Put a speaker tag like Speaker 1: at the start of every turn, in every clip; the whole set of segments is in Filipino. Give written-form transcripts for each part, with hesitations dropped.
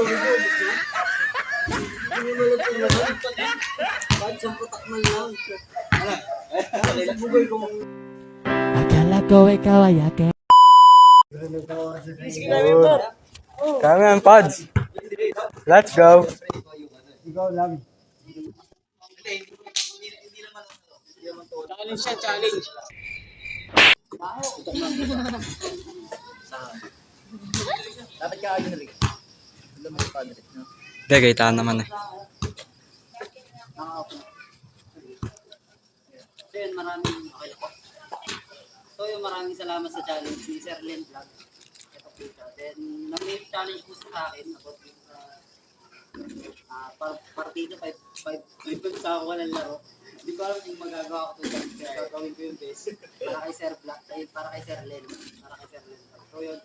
Speaker 1: Hindi mo lang tingnan. Kahit sa putak man lang. Bugay ko.
Speaker 2: Akala ko ikaw ay akin.
Speaker 3: Come on, Pods. Let's go.
Speaker 1: Ikaw lang.
Speaker 4: Challenge siya, challenge.
Speaker 1: Dapat ka ayun rin. Alam mo yung padre.
Speaker 3: Hindi, kaitaan naman eh.
Speaker 4: So yun, maraming okay po. So yun, maraming salamat sa challenge ni Sir Len Vlog. Ito po siya. Then, nag-may challenge po sa akin about yung partido 5 sa ako walang laro. Hindi ko alam kung magagawa ko ito. Gagawin ko yung best. Para kay Sir Black, para kay Sir Len. Para kay Sir Len. So yun,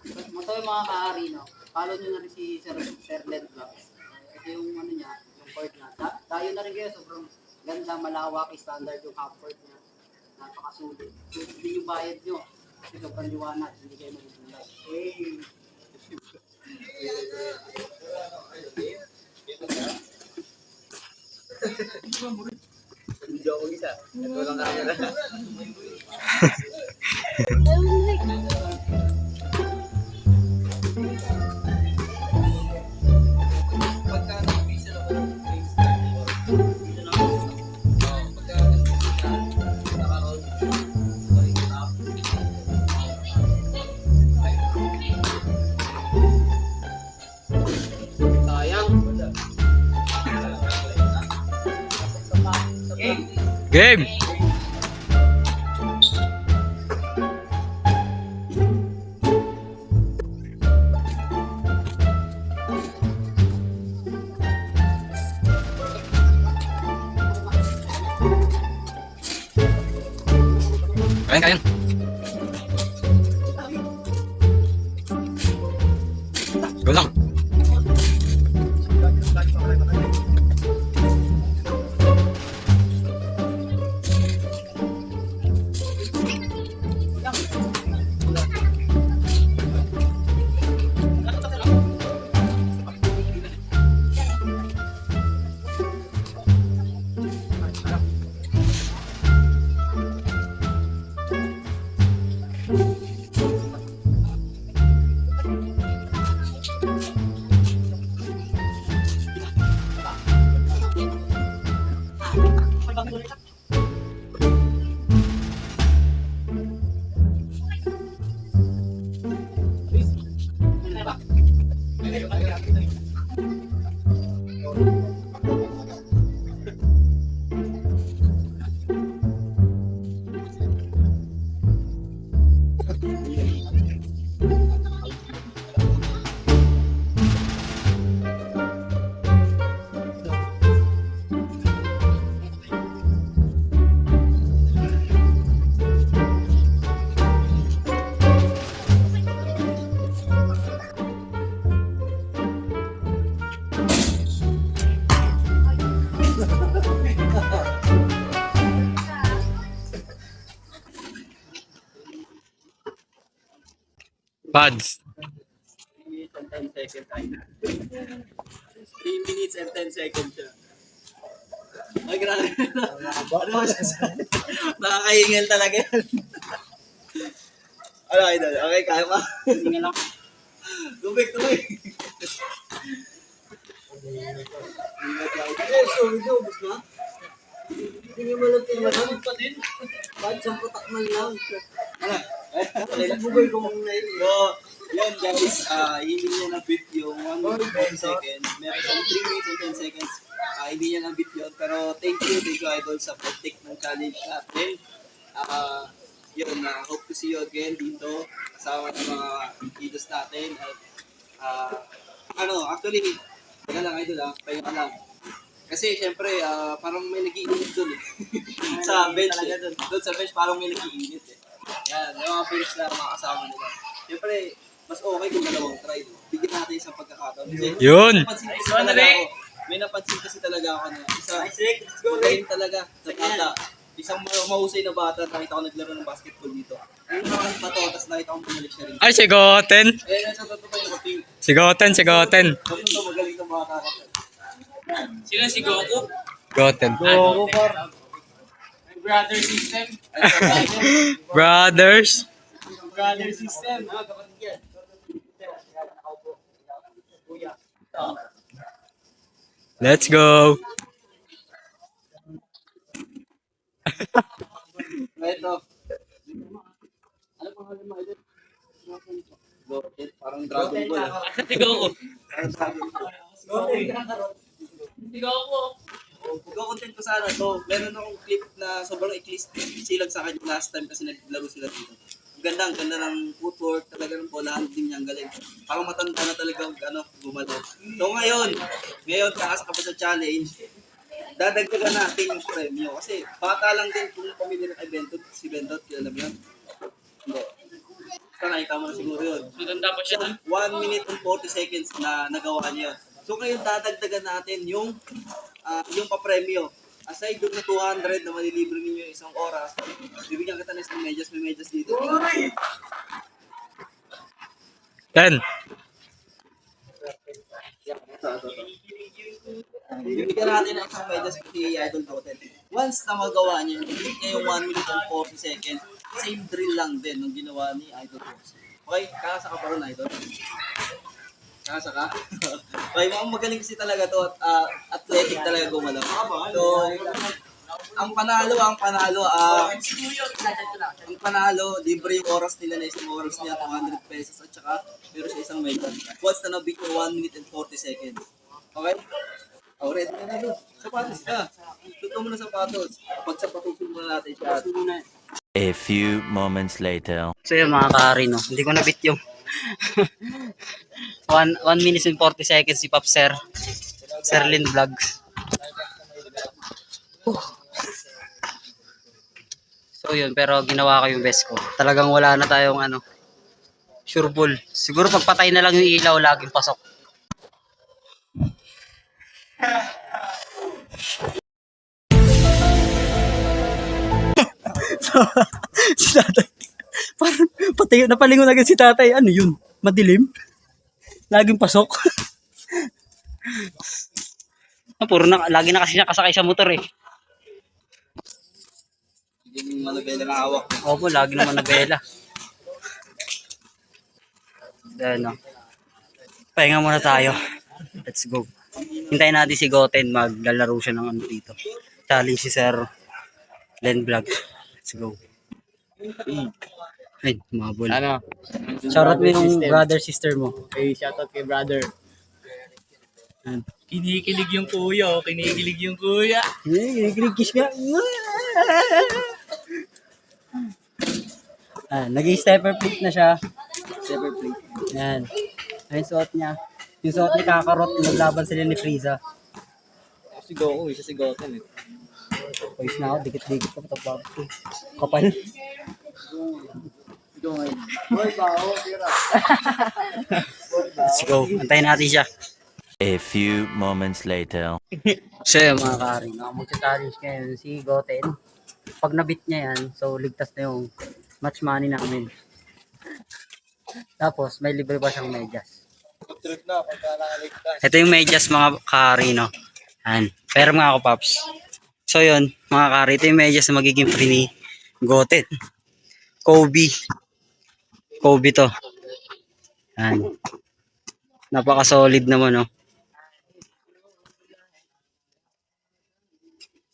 Speaker 4: so yung mga ka-ari, no? Follow nyo na rin si Sir Len Vlogs. Ito yung ano niya, yung court niya. Tayo na rin kayo, sobrang ganda, malawak, standard yung half court niya. Napakasulit. So, hindi yung bayad nyo. Kasi sobrang liwanag, hindi kayo magulay. Hey!
Speaker 1: Video ko isa. Ito lang camera.
Speaker 3: Game! Kain. Go lang. Pods.
Speaker 4: 3 minutes and 10 seconds siya. Ay, grabe. Ano masasabi? Nakakahingal talaga yan.
Speaker 1: Ano kayo doon? Okay, kaya pa?
Speaker 4: Hingal lang.
Speaker 1: Tubig. So, video, ubus na? Hindi mo lang tingnan. Kahit sa putak man lang. Bugay ko muna yun.
Speaker 4: So, yun guys, hindi niya na-beat yung 1 minute 10 seconds. Meron siyang 3 minutes and 10 seconds. Hindi niya na-beat yun. Pero thank you idol sa pag-take ng challenge natin. Yun, hope to see you again dito. Kasama ng mga videos natin. At, actually, teka lang idol pahinga ka lang. Kasi syempre, parang may nag-iinit doon eh. Sa bench doon sa bench parang may nag-iinit eh. Yan, yung mga players na mga kasama nila. Syempre, mas okay kung dalawang try. No? Bigyan natin isang pagkakataon.
Speaker 3: Yun!
Speaker 4: May napansin kasi talaga ako na magaling talaga sa bata. Isang mahusay na bata, nakita ko naglaro ng basketball dito. Ayun naman pa to, tapos nakita ko bumalik siya rin.
Speaker 3: Ay, sigotin!
Speaker 4: Eh, nasa totoo yung kaping.
Speaker 3: Sigoten, sigoten.
Speaker 4: Bakit ito magaling ka mga kakatan?
Speaker 5: Sila si Goku.
Speaker 3: Goten.
Speaker 1: Oo, par.
Speaker 5: Brother system.
Speaker 3: Brothers.
Speaker 5: Brother system.
Speaker 3: Let's go.
Speaker 4: Ito. Ano pangalan mo ito? Goten. Parang Dragon Ball.
Speaker 5: Si Goku.
Speaker 4: Parang Dragon Ball.
Speaker 5: Si Goku.
Speaker 4: Pagkakontent ko sana to, meron akong clip na sobrang silag sa akin last time kasi naglaro sila dito. Ang ganda ng footwork, talaga ng ball handling niya, ang galing. Parang matanda na talaga gumalaw. So ngayon kakasa ka pa sa challenge, dadagdagan natin yung premyo. Kasi bata lang din kung pamilya ng Bentot, si Bentot, kilala mo yan? Hindi. Basta nakita mo na siguro yun.
Speaker 5: Matanda pa siya.
Speaker 4: 1 minute and 40 seconds na nagawa niya yun. So ngayon dadagdagan natin yung papremyo. Aside doon sa 200 na malilibre ninyo isang oras, bibigyan kita ng isang medyas, may medyas dito.
Speaker 3: 10.
Speaker 4: Bibigyan natin ng isang medyas kay Idol Goten. Once na magawa niya, bibigyan niya yung 1 minute and 40 seconds, same drill lang din nung ginawa ni Idol Goten. Okay, kakasa ka pa ron, Idol? Kakasa ka? Okay, magaling kasi talaga to at athletic talaga gumalaw. So, ang panalo, libre yung oras nila na isang oras niya, 200 pesos at saka meron siya isang medal. Once na nabit yung 1 minute and 40 seconds. Okay? Oh, ready na na doon. Sapatos ka. Tuto mo na sapatos. Pag sapatusin mo na natin siya.
Speaker 6: A few moments later.
Speaker 7: So yun mga kari, no? Hindi ko nabit yung 1 minute and 40 seconds si Pop Sir. Serlin Vlogs. So yun, pero ginawa ko yung best ko. Talagang wala na tayong sure ball. Siguro pagpatay na lang yung ilaw, laging pasok. Si tatay, parang patayo, napalingon agad si tatay. Ano yun? Madilim? Laging pasok? Lagi na kasi nakasakay sa motor eh.
Speaker 4: Yung manabela na hawak.
Speaker 7: Opo, lagi naman nabela. Then, pahinga muna tayo. Let's go. Hintayin natin si Goten, maglalaro siya ng dito. Challenge si Sir Len Vlog. Let's go. Ay, mabol. Shoutout mo yung brother, sister mo.
Speaker 5: Hey, shoutout kay brother.
Speaker 7: Yan.
Speaker 5: Kinikilig yung kuya. Kinikilig yung kuya.
Speaker 7: Kiss ka. Nag-stepper plate na siya. Stepper plate. Yan. Ayun suot niya. Yung suot ni Kakarot, naglaban sila ni Frieza.
Speaker 4: Si Goku, isa si Goten eh.
Speaker 7: Pwis na ako, dikit-dikit pa patabag ko. Kapal. Let's go. Antayin natin siya.
Speaker 6: A few moments later.
Speaker 7: So yun mga karing, magsa-challenge ngayon si Goten. Pag nabit niya yan, so ligtas na yung match money namin. Tapos may libre pa siyang medyas. Ito yung medyas mga kari, no? Yan. Pero mga ako, Paps. So yun, mga kari, ito yung medyas na magiging free ni Goten. Kobe to. Yan. Napaka-solid naman, no?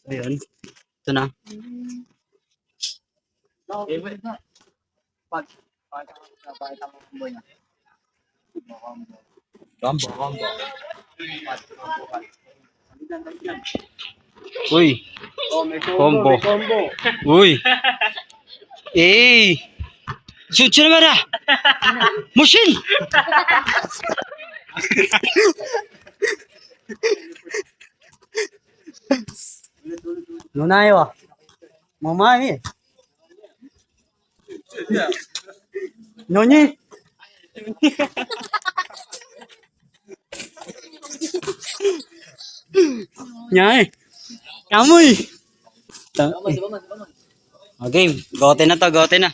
Speaker 7: So yun. Ito na. Uy. Combo. Uy. Eh. Shoot naman ah. Mushin. Lunayo ah. Mamami. Nonye. Nyay. Kamoy. Okay, Goten na to, Goten na.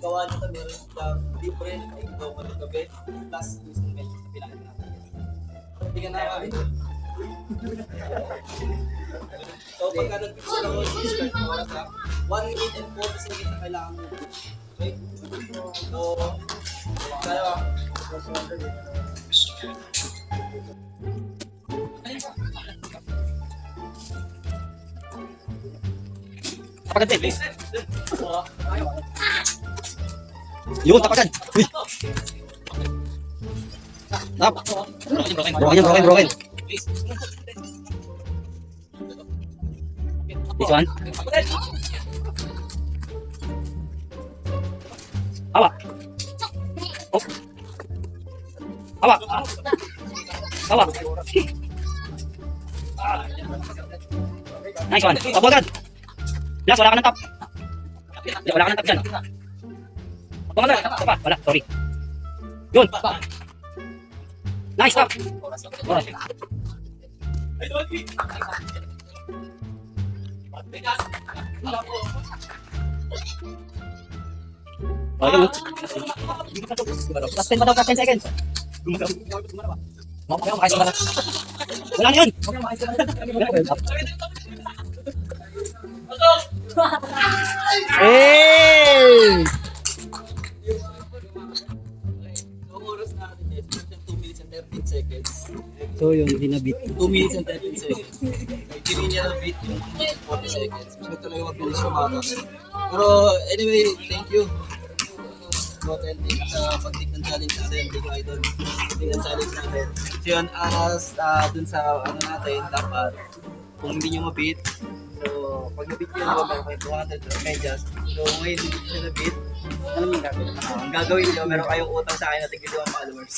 Speaker 4: gawa nito, meron siyang libre, ay gawa mo ng gabi, plus isang medyo sa pinakita natin. Hindi ka na idol. So, pagka nag-picture ako sa start ng oras ha, 1 minute and 40 seconds na kailangan mo. Okay? So, tayo ha.
Speaker 7: Tapagan, please. Yun, tapagan. Uy. Tap. Broken. This one. Hawak. Oh. Hawak. Hawak. Nice one. Tap agad. Last, wala ka ng tap. Wala ka ng tap dyan. Tap agad. Tapa. Wala, sorry. Yun. Nice tap. Alright. Last 10 pa daw, last 10 seconds. Wala na yun. Hey!
Speaker 4: Ang oras natin is 2 minutes and 13 seconds.
Speaker 7: So yun, dinabit.
Speaker 4: 2 minutes and 13 seconds. Hindi niya na-beat yung 40 seconds. Gusto talaga mabilis yung matas. Pero anyway, thank you. Goten, thank you sa pag-take ng challenge natin. Thank you, idol. Take ng challenge natin. So yun, dun sa ano natin, dapat kung hindi nyo ma-beat, so pag na-beat nyo, meron kayo 200 medyas. So ngayon, hindi nyo na-beat. Alam mo yung gagawin? Ang gagawin nyo, meron kayong utang sa akin na tigil 5 followers.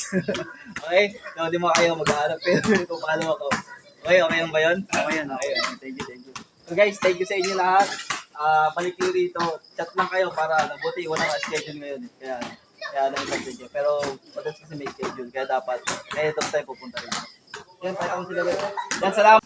Speaker 4: Okay? So, di mo kayo mag-aarap pero kung follow ako. Okay lang ba yun? Okay yun. Thank you. So guys, thank you sa inyo lahat. Balik nyo rito. Chat lang kayo para nabuti. Wala ka schedule ngayon. Kaya nag-message nyo. Pero madalas kasi may schedule. Kaya dapat, kaya ito tayo pupunta rin. Yan, tayo kami sila. Yan, salamat.